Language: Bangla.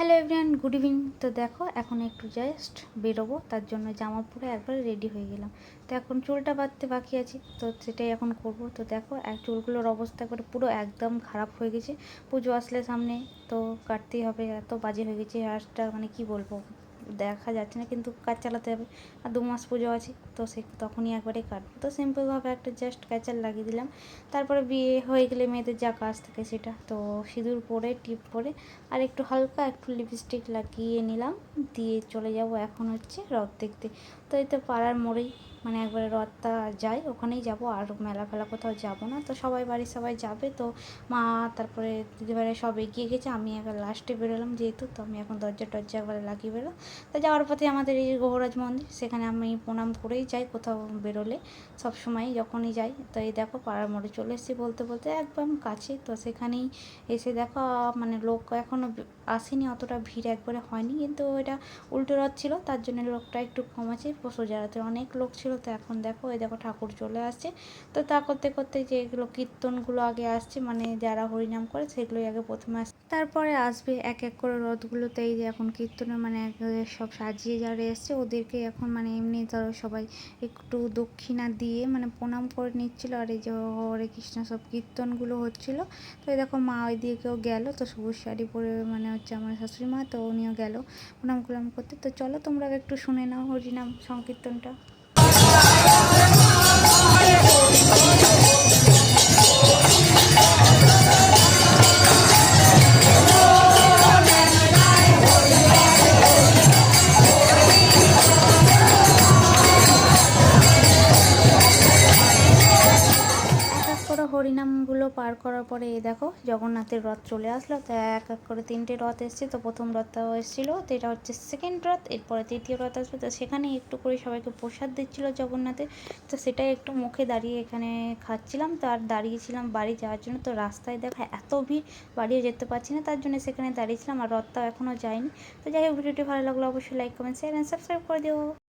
Hello everyone, good evening. তো দেখো এখন একটু জাস্ট বেরোবো, তার জন্য জামা পরে একবার রেডি হয়ে গেলাম। তো এখন চুলটা বাঁধতে বাকি আছে, তো সেটাই এখন করব। তো দেখো চুলগুলোর অবস্থা করে পুরো একদম খারাপ হয়ে গেছে। পুজো আসলে সামনে, তো কাটতেই হবে। এত বাজে হয়ে গেছে হেয়ারটা, মানে কি বলবো, দেখা যাচ্ছে না, কিন্তু কাজ চালাতে হবে। আর 2 মাস পুজো আছে, তো সে তখনই একবারে কাটবো। তো সিম্পলভাবে একটা জাস্ট ক্যাচার লাগিয়ে দিলাম। তারপরে বিয়ে হয়ে গেলে মেয়েদের যা কাজ থাকে সেটা, তো সিঁদুর পরে টিপ পরে আর একটু হালকা একটু লিপস্টিক লাগিয়ে নিলাম, দিয়ে চলে যাব এখন হচ্ছে রথ দেখতে। তো এই তো পাড়ার মোড়েই, মানে একবারে রথটা যাই ওখানেই যাব, আর মেলা ফেলা কোথাও যাব না। তো সবাই বাড়ির সবাই যাবে, তো মা তারপরে দিদিভাইরা সব এগিয়ে গেছে, আমি একবার লাস্টে বেরোলাম যেহেতু, তো আমি এখন দরজা টরজা একবারে লাগিয়ে বেরো। তো যাওয়ার পথে আমাদের এই গৌরাজ মন্দির, সেখানে আমি প্রণাম করেই যাই কোথাও বেরোলে, সব সময় যখনই যাই। তো এই দেখো পাড়ার মোড়ে চলে এসেছি বলতে বলতে, একদম কাছে। তো সেখানেই এসে দেখো মানে লোক এখনও আসেনি, অতটা ভিড় একবারে হয়নি, কিন্তু এটা উল্টো রথ ছিল তার জন্য লোকটা একটু কম আছে। সোজা রাতে অনেক লোক ছিল। তো এখন দেখো এই দেখো ঠাকুর চলে আসছে। তো তা করতে করতে যে এগুলো কীর্তনগুলো আগে আসছে, মানে যারা হরিনাম করে সেগুলোই আগে প্রথমে আসছে, তারপরে আসবে এক এক করে রথগুলোতে। এই যে এখন কীর্তনের মানে সব সাজিয়ে যারা এসছে ওদেরকে এখন মানে এমনি ধরো সবাই একটু দক্ষিণা দিয়ে মানে প্রণাম করে নিচ্ছিল। আর এই যে হরে কৃষ্ণ সব কীর্তনগুলো হচ্ছিল। তো এই দেখো মা ওই দিকেও গেল, তো সবুজ শাড়ি পরে মানে হচ্ছে আমার শাশুড়ি মা, তো উনিও গেল প্রণাম কুলাম করতে। তো চলো তোমরা একটু শুনে নাও হরিনাম সংকীর্তনটা। করে হরিনামগুলো পার করার পরে এই দেখো জগন্নাথের রথ চলে আসলো। তো এক এক করে 3টে রথ এসছে। তো প্রথম রথটাও এসেছিলো, তো এটা হচ্ছে সেকেন্ড রথ। এরপরে তৃতীয় রথ আসবে। তো সেখানে একটু করে সবাইকে প্রসাদ দিচ্ছিলো জগন্নাথের। তো সেটাই একটু মুখে দাঁড়িয়ে এখানে খাচ্ছিলাম। তো আর দাঁড়িয়েছিলাম বাড়ি যাওয়ার জন্য। তো রাস্তায় দেখো এত ভিড়, বাড়িও যেতে পারছি না, তার জন্য সেখানে দাঁড়িয়েছিলাম। আর রথটাও এখনও যায়নি। তো যাই হোক, ভিডিওটি ভালো লাগলো অবশ্যই like comment share and subscribe করে দিও।